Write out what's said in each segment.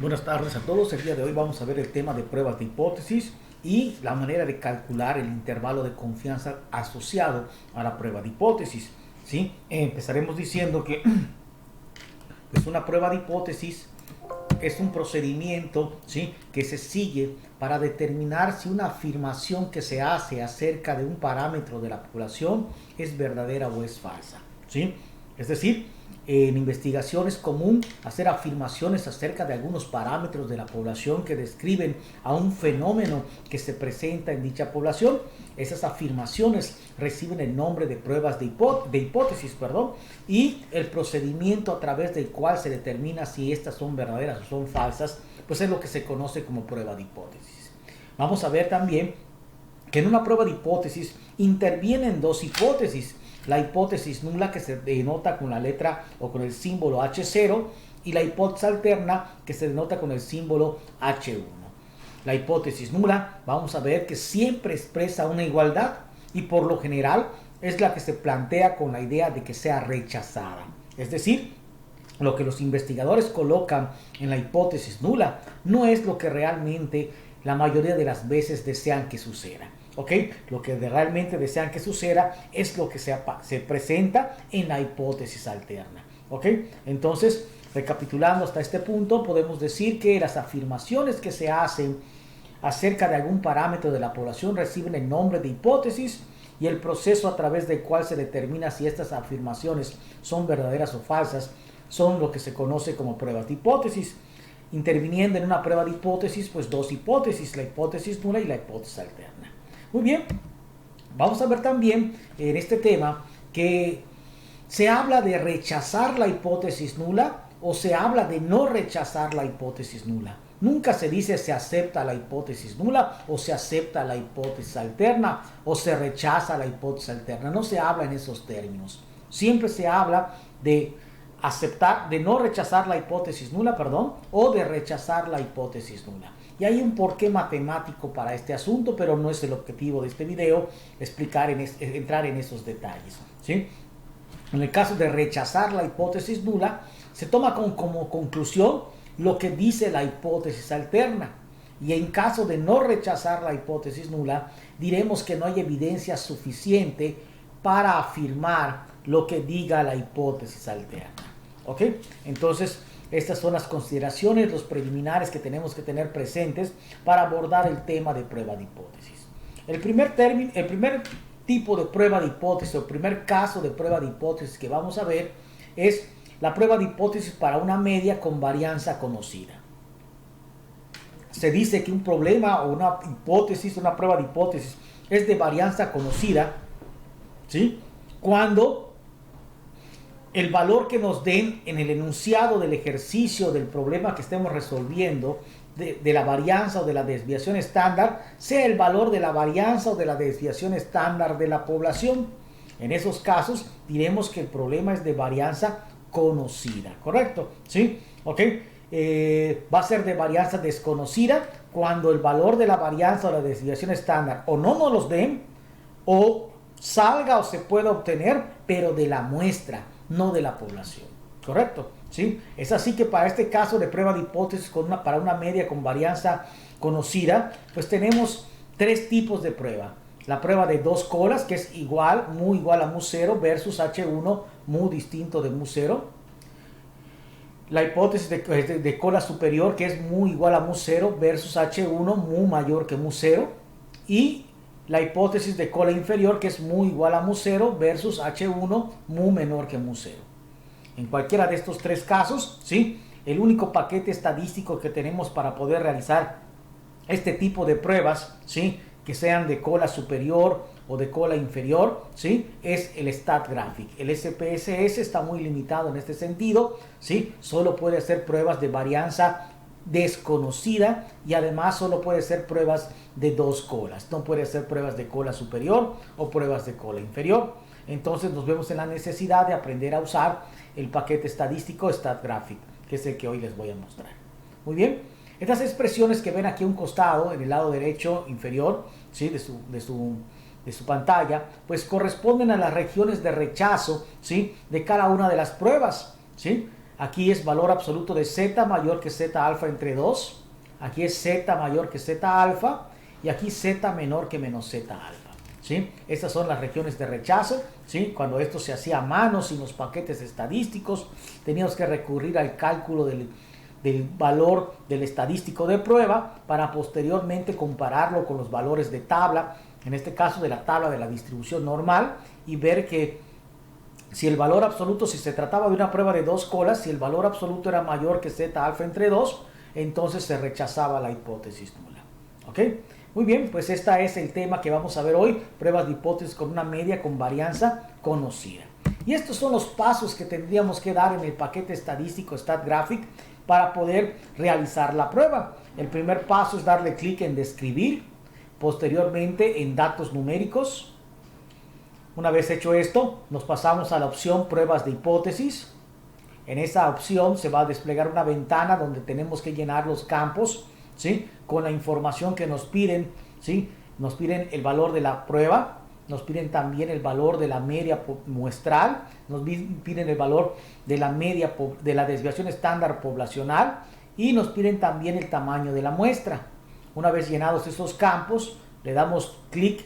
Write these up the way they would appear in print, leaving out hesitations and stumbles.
Buenas tardes a todos. El día de hoy vamos a ver el tema de pruebas de hipótesis y la manera de calcular el intervalo de confianza asociado a la prueba de hipótesis. ¿Sí? Empezaremos diciendo que pues una prueba de hipótesis es un procedimiento, ¿sí?, que se sigue para determinar si una afirmación que se hace acerca de un parámetro de la población es verdadera o es falsa. ¿Sí? Es decir, en investigación es común hacer afirmaciones acerca de algunos parámetros de la población que describen a un fenómeno que se presenta en dicha población. Esas afirmaciones reciben el nombre de pruebas de hipótesis, y el procedimiento a través del cual se determina si estas son verdaderas o son falsas, pues es lo que se conoce como prueba de hipótesis. Vamos a ver también que en una prueba de hipótesis intervienen dos hipótesis: la hipótesis nula, que se denota con la letra o con el símbolo H0, y la hipótesis alterna, que se denota con el símbolo H1. La hipótesis nula, vamos a ver que siempre expresa una igualdad y por lo general es la que se plantea con la idea de que sea rechazada. Es decir, lo que los investigadores colocan en la hipótesis nula no es lo que realmente la mayoría de las veces desean que suceda. ¿Okay? Lo que realmente desean que suceda es lo que se presenta en la hipótesis alterna. ¿Okay? Entonces, recapitulando hasta este punto, podemos decir que las afirmaciones que se hacen acerca de algún parámetro de la población reciben el nombre de hipótesis, y el proceso a través del cual se determina si estas afirmaciones son verdaderas o falsas son lo que se conoce como pruebas de hipótesis. Interviniendo en una prueba de hipótesis, pues dos hipótesis, la hipótesis nula y la hipótesis alterna. Muy bien, vamos a ver también en este tema que se habla de rechazar la hipótesis nula o se habla de no rechazar la hipótesis nula. Nunca se dice se acepta la hipótesis nula o se acepta la hipótesis alterna o se rechaza la hipótesis alterna. No se habla en esos términos. Siempre se habla de aceptar, de no rechazar la hipótesis nula, o de rechazar la hipótesis nula. Y hay un porqué matemático para este asunto, pero no es el objetivo de este video entrar en esos detalles. ¿Sí? En el caso de rechazar la hipótesis nula, se toma como conclusión lo que dice la hipótesis alterna. Y en caso de no rechazar la hipótesis nula, diremos que no hay evidencia suficiente para afirmar lo que diga la hipótesis alterna. ¿Ok? Entonces, estas son las consideraciones, los preliminares que tenemos que tener presentes para abordar el tema de prueba de hipótesis. El primer tipo de prueba de hipótesis, o el primer caso de prueba de hipótesis que vamos a ver es la prueba de hipótesis para una media con varianza conocida. Se dice que un problema o una hipótesis, una prueba de hipótesis es de varianza conocida, ¿sí?, cuando el valor que nos den en el enunciado del ejercicio del problema que estemos resolviendo, de la varianza o de la desviación estándar, sea el valor de la varianza o de la desviación estándar de la población. En esos casos diremos que el problema es de varianza conocida, ¿correcto? ¿Sí? ¿Ok? Va a ser de varianza desconocida cuando el valor de la varianza o la desviación estándar o no nos los den, o salga o se pueda obtener, pero de la muestra, no de la población, ¿correcto? ¿Sí? Es así que para este caso de prueba de hipótesis para una media con varianza conocida, pues tenemos tres tipos de prueba. La prueba de dos colas, que es mu igual a mu0 versus H1 mu distinto de mu0. La hipótesis de cola superior, que es mu igual a mu0 versus H1 mu mayor que mu0. Y la hipótesis de cola inferior, que es mu igual a mu0 versus H1 mu menor que mu0. En cualquiera de estos tres casos, ¿sí?, el único paquete estadístico que tenemos para poder realizar este tipo de pruebas, ¿sí?, que sean de cola superior o de cola inferior, ¿sí?, es el StatGraphic. El SPSS está muy limitado en este sentido, ¿sí?, solo puede hacer pruebas de varianza desconocida y además solo puede hacer pruebas de dos colas. No puede hacer pruebas de cola superior o pruebas de cola inferior. Entonces nos vemos en la necesidad de aprender a usar el paquete estadístico StatGraphic, que es el que hoy les voy a mostrar. Muy bien. Estas expresiones que ven aquí a un costado, en el lado derecho inferior, ¿sí?, de su pantalla, pues corresponden a las regiones de rechazo, ¿sí?, de cada una de las pruebas, ¿sí? Aquí es valor absoluto de Z mayor que Z alfa entre 2. Aquí es Z mayor que Z alfa. Y aquí Z menor que menos Z alfa. ¿Sí? Estas son las regiones de rechazo. ¿Sí? Cuando esto se hacía a mano sin los paquetes estadísticos, teníamos que recurrir al cálculo del valor del estadístico de prueba para posteriormente compararlo con los valores de tabla, en este caso de la tabla de la distribución normal, y ver que si el valor absoluto, si se trataba de una prueba de 2 colas, si el valor absoluto era mayor que Z alfa entre 2, entonces se rechazaba la hipótesis nula. ¿Ok? Muy bien, pues este es el tema que vamos a ver hoy, pruebas de hipótesis con una media con varianza conocida. Y estos son los pasos que tendríamos que dar en el paquete estadístico StatGraphic para poder realizar la prueba. El primer paso es darle clic en describir, posteriormente en datos numéricos. Una vez hecho esto, nos pasamos a la opción pruebas de hipótesis. En esa opción se va a desplegar una ventana donde tenemos que llenar los campos, ¿sí? Con la información que nos piden, ¿sí? Nos piden el valor de la prueba, nos piden también el valor de la media muestral, nos piden el valor de la media de la desviación estándar poblacional y nos piden también el tamaño de la muestra. Una vez llenados esos campos, le damos clic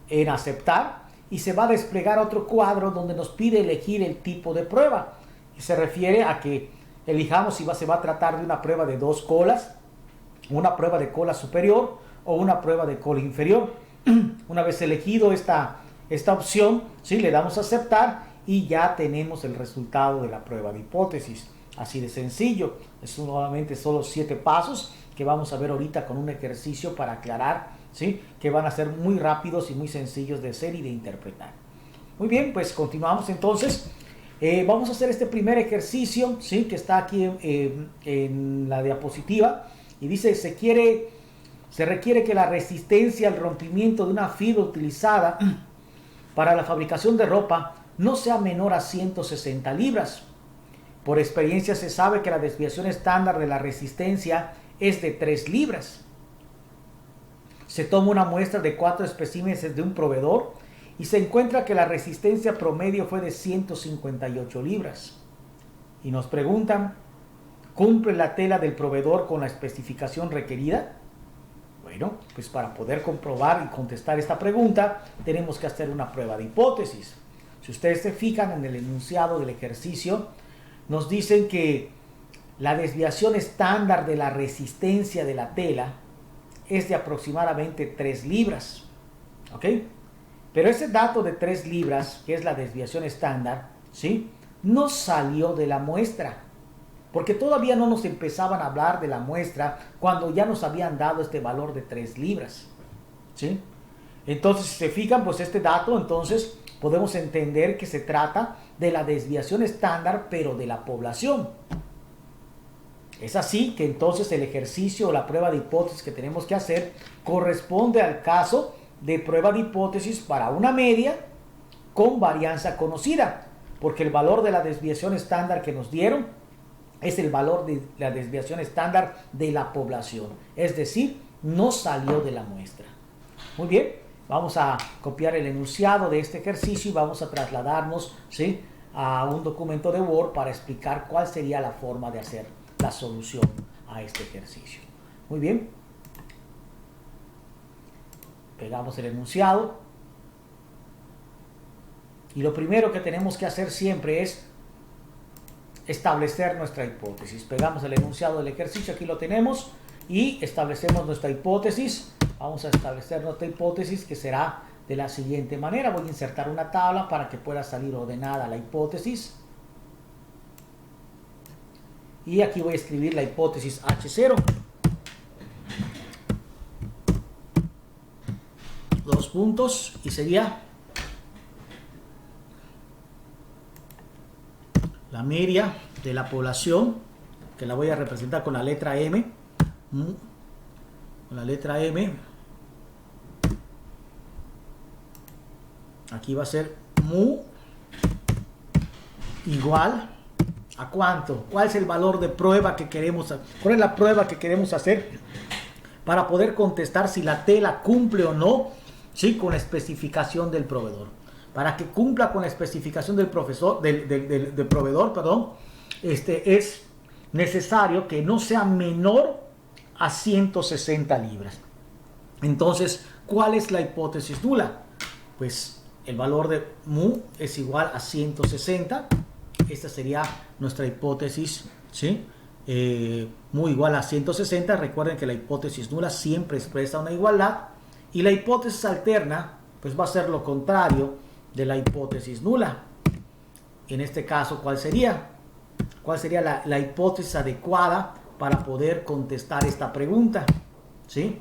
en aceptar y se va a desplegar otro cuadro donde nos pide elegir el tipo de prueba. Y se refiere a que elijamos si se va a tratar de una prueba de 2 colas, una prueba de cola superior o una prueba de cola inferior. Una vez elegido esta opción, ¿sí? Le damos a aceptar y ya tenemos el resultado de la prueba de hipótesis. Así de sencillo. Es nuevamente solo 7 pasos que vamos a ver ahorita con un ejercicio para aclarar, ¿sí? Que van a ser muy rápidos y muy sencillos de hacer y de interpretar. Muy bien, pues continuamos entonces. Vamos a hacer este primer ejercicio, ¿sí? Que está aquí en la diapositiva y dice: se requiere que la resistencia al rompimiento de una fibra utilizada para la fabricación de ropa no sea menor a 160 libras. Por experiencia se sabe que la desviación estándar de la resistencia es de 3 libras. Se toma una muestra de 4 especímenes de un proveedor y se encuentra que la resistencia promedio fue de 158 libras. Y nos preguntan: ¿cumple la tela del proveedor con la especificación requerida? Bueno, pues para poder comprobar y contestar esta pregunta, tenemos que hacer una prueba de hipótesis. Si ustedes se fijan en el enunciado del ejercicio, nos dicen que la desviación estándar de la resistencia de la tela es de aproximadamente 3 libras. ¿Ok? Pero ese dato de 3 libras, que es la desviación estándar, ¿sí? No salió de la muestra, porque todavía no nos empezaban a hablar de la muestra cuando ya nos habían dado este valor de 3 libras. ¿Sí? Entonces, si se fijan, pues este dato, entonces podemos entender que se trata de la desviación estándar, pero de la población. Es así que entonces el ejercicio o la prueba de hipótesis que tenemos que hacer corresponde al caso de prueba de hipótesis para una media con varianza conocida, porque el valor de la desviación estándar que nos dieron es el valor de la desviación estándar de la población, es decir, no salió de la muestra. Muy bien, vamos a copiar el enunciado de este ejercicio y vamos a trasladarnos, ¿sí?, a un documento de Word para explicar cuál sería la forma de hacer la solución a este ejercicio. Muy bien, pegamos el enunciado y lo primero que tenemos que hacer siempre es establecer nuestra hipótesis. Pegamos el enunciado del ejercicio, aquí lo tenemos, y establecemos nuestra hipótesis. Vamos a establecer nuestra hipótesis, que será de la siguiente manera. Voy a insertar una tabla para que pueda salir ordenada la hipótesis. Y aquí voy a escribir la hipótesis H0. Dos puntos, y sería la media de la población, que la voy a representar con la letra M. Con la letra M. Aquí va a ser mu igual a ¿cuánto? ¿Cuál es el valor de prueba que queremos hacer? ¿Cuál es la prueba que queremos hacer para poder contestar si la tela cumple o no, ¿sí?, con la especificación del proveedor? Para que cumpla con la especificación del proveedor, es necesario que no sea menor a 160 libras. Entonces, ¿cuál es la hipótesis nula? Pues el valor de mu es igual a 160. Esta sería nuestra hipótesis, ¿sí? Mu igual a 160. Recuerden que la hipótesis nula siempre expresa una igualdad. Y la hipótesis alterna, pues va a ser lo contrario de la hipótesis nula. En este caso, ¿cuál sería? ¿Cuál sería la hipótesis adecuada para poder contestar esta pregunta? ¿Sí?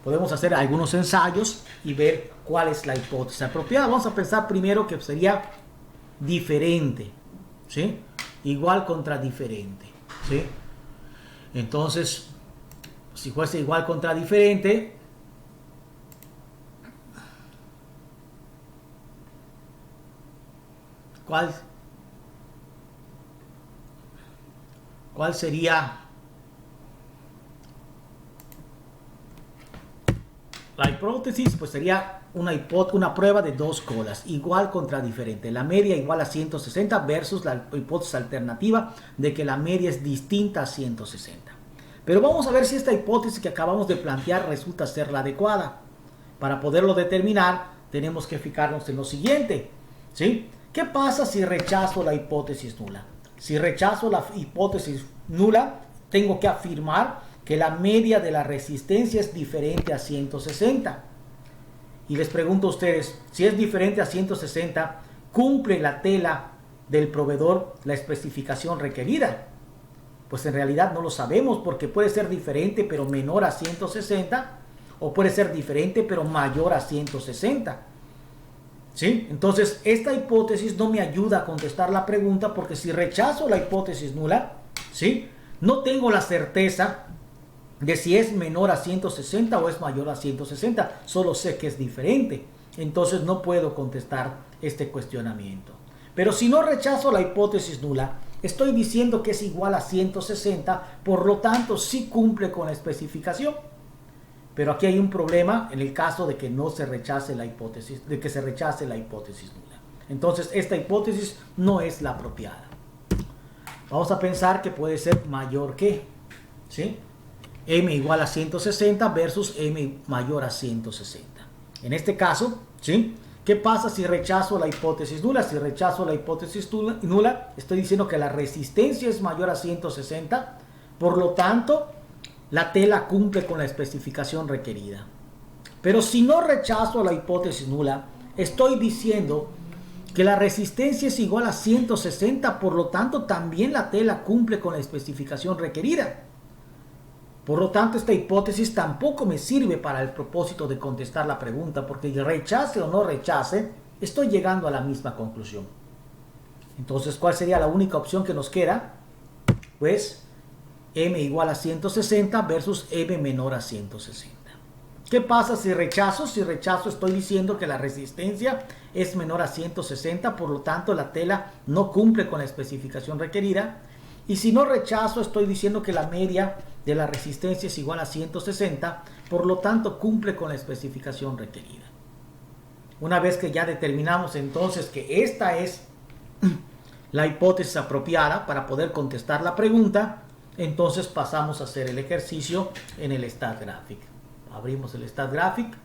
Podemos hacer algunos ensayos y ver cuál es la hipótesis apropiada. Vamos a pensar primero que sería diferente, ¿sí? Igual contra diferente, ¿sí? Entonces, si fuese igual contra diferente, ¿cuál sería la hipótesis? Pues sería una prueba de dos colas, igual contra diferente. La media igual a 160 versus la hipótesis alternativa de que la media es distinta a 160. Pero vamos a ver si esta hipótesis que acabamos de plantear resulta ser la adecuada. Para poderlo determinar, tenemos que fijarnos en lo siguiente, ¿sí? ¿Qué pasa si rechazo la hipótesis nula? Si rechazo la hipótesis nula, tengo que afirmar que la media de la resistencia es diferente a 160. Y les pregunto a ustedes, si es diferente a 160, ¿cumple la tela del proveedor la especificación requerida? Pues en realidad no lo sabemos, porque puede ser diferente pero menor a 160, o puede ser diferente pero mayor a 160. ¿Sí? Entonces, esta hipótesis no me ayuda a contestar la pregunta, porque si rechazo la hipótesis nula, ¿sí?, no tengo la certeza de si es menor a 160 o es mayor a 160. Solo sé que es diferente. Entonces no puedo contestar este cuestionamiento. Pero si no rechazo la hipótesis nula, estoy diciendo que es igual a 160, por lo tanto sí cumple con la especificación. Pero aquí hay un problema en el caso de que no se rechace la hipótesis, de que se rechace la hipótesis nula. Entonces esta hipótesis no es la apropiada. Vamos a pensar que puede ser mayor que, ¿sí?, m igual a 160 versus m mayor a 160. En este caso, ¿sí?, ¿qué pasa si rechazo la hipótesis nula? Si rechazo la hipótesis nula, estoy diciendo que la resistencia es mayor a 160, por lo tanto, la tela cumple con la especificación requerida. Pero si no rechazo la hipótesis nula, estoy diciendo que la resistencia es igual a 160, por lo tanto, también la tela cumple con la especificación requerida. Por lo tanto, esta hipótesis tampoco me sirve para el propósito de contestar la pregunta, porque rechace o no rechace, estoy llegando a la misma conclusión. Entonces, ¿cuál sería la única opción que nos queda? Pues m igual a 160 versus m menor a 160. ¿Qué pasa si rechazo? Si rechazo, estoy diciendo que la resistencia es menor a 160, por lo tanto la tela no cumple con la especificación requerida. Y si no rechazo, estoy diciendo que la media de la resistencia es igual a 160, por lo tanto cumple con la especificación requerida. Una vez que ya determinamos entonces que esta es la hipótesis apropiada para poder contestar la pregunta, entonces pasamos a hacer el ejercicio en el StatGraphic. Abrimos el StatGraphic.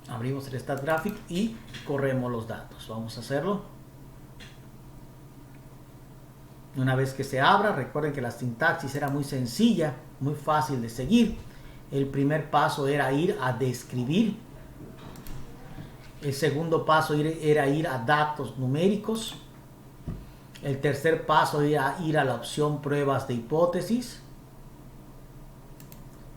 Abrimos el StatGraphic y corremos los datos. Vamos a hacerlo. Una vez que se abra, recuerden que la sintaxis era muy sencilla, muy fácil de seguir. El primer paso era ir a describir. El segundo paso era ir a datos numéricos. El tercer paso era ir a la opción pruebas de hipótesis.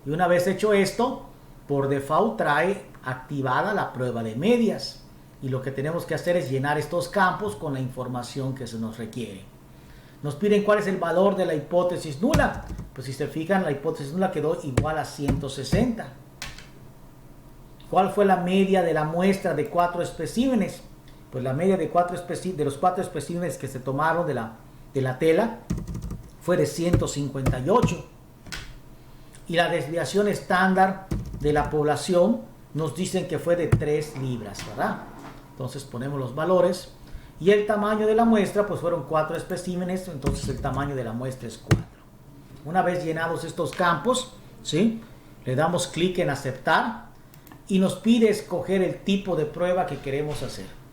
Y una vez hecho esto, por default trae activada la prueba de medias. Y lo que tenemos que hacer es llenar estos campos con la información que se nos requiere. Nos piden cuál es el valor de la hipótesis nula. Pues si se fijan, la hipótesis nula quedó igual a 160. ¿Cuál fue la media de la muestra de 4 especímenes? pues la media de los 4 especímenes que se tomaron de la tela fue de 158. Y la desviación estándar de la población nos dicen que fue de 3 libras, ¿verdad? Entonces ponemos los valores. Y el tamaño de la muestra, pues fueron 4 especímenes, entonces el tamaño de la muestra es 4. Una vez llenados estos campos, ¿sí?, le damos clic en aceptar y nos pide escoger el tipo de prueba que queremos hacer.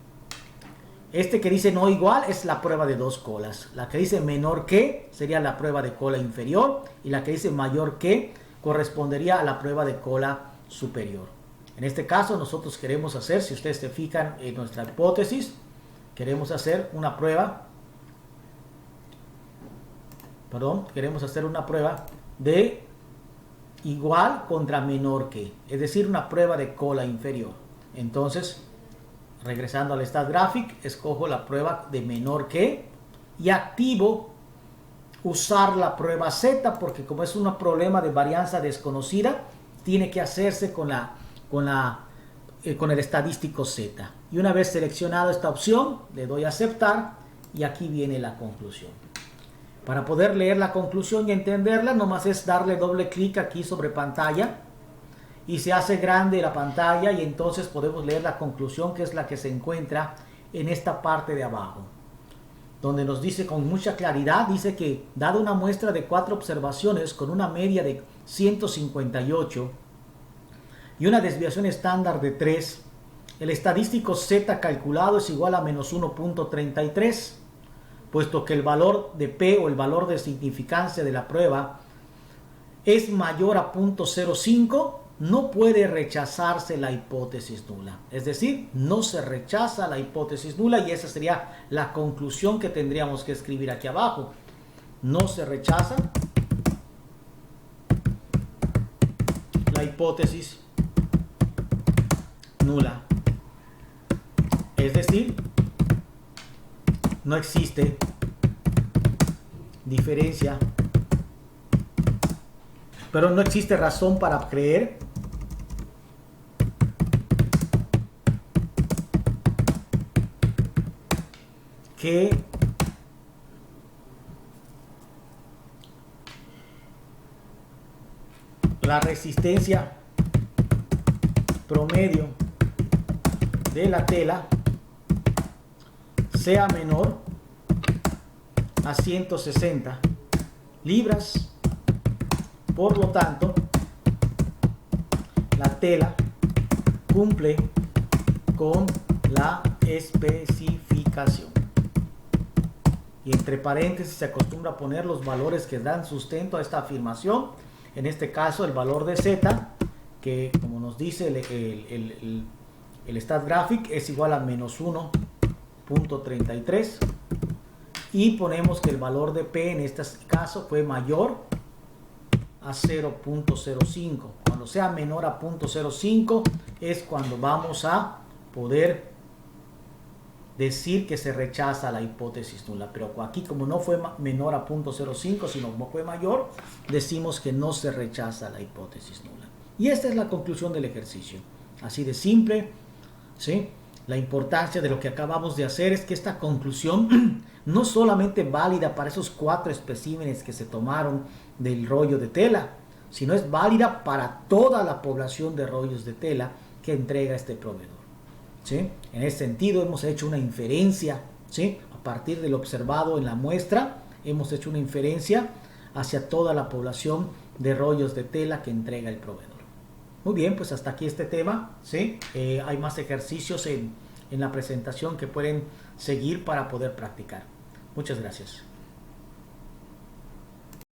Este que dice no igual es la prueba de 2 colas. La que dice menor que sería la prueba de cola inferior, y la que dice mayor que correspondería a la prueba de cola superior. En este caso nosotros queremos hacer, si ustedes se fijan en nuestra hipótesis, queremos hacer una prueba de igual contra menor que, es decir, una prueba de cola inferior. Entonces, regresando al StatGraphic, escojo la prueba de menor que y activo usar la prueba Z, porque como es un problema de varianza desconocida, tiene que hacerse con el estadístico Z. Y una vez seleccionado esta opción, le doy a aceptar y aquí viene la conclusión. Para poder leer la conclusión y entenderla, nomás es darle doble clic aquí sobre pantalla y se hace grande la pantalla, y entonces podemos leer la conclusión, que es la que se encuentra en esta parte de abajo, donde nos dice con mucha claridad, dice que dada una muestra de 4 observaciones con una media de 158 y una desviación estándar de 3, el estadístico Z calculado es igual a menos 1.33, puesto que el valor de P, o el valor de significancia de la prueba, es mayor a 0.05, no puede rechazarse la hipótesis nula. Es decir, no se rechaza la hipótesis nula, y esa sería la conclusión que tendríamos que escribir aquí abajo. No se rechaza la hipótesis nula. Es decir, no existe diferencia, pero no existe razón para creer que la resistencia promedio de la tela sea menor a 160 libras. Por lo tanto, la tela cumple con la especificación. Y entre paréntesis se acostumbra a poner los valores que dan sustento a esta afirmación. En este caso, el valor de Z, que como nos dice el StatGraphic, es igual a menos 1.33. Y ponemos que el valor de P en este caso fue mayor a 0.05. Cuando sea menor a 0.05 es cuando vamos a poder decir que se rechaza la hipótesis nula. Pero aquí, como no fue menor a 0.05, sino como fue mayor, decimos que no se rechaza la hipótesis nula. Y esta es la conclusión del ejercicio. Así de simple, ¿sí? La importancia de lo que acabamos de hacer es que esta conclusión no solamente válida para esos 4 especímenes que se tomaron del rollo de tela, sino es válida para toda la población de rollos de tela que entrega este proveedor, ¿sí? En ese sentido hemos hecho una inferencia, ¿sí? A partir de lo observado en la muestra, hemos hecho una inferencia hacia toda la población de rollos de tela que entrega el proveedor. Muy bien, pues hasta aquí este tema, ¿sí? Hay más ejercicios en la presentación que pueden seguir para poder practicar. Muchas gracias.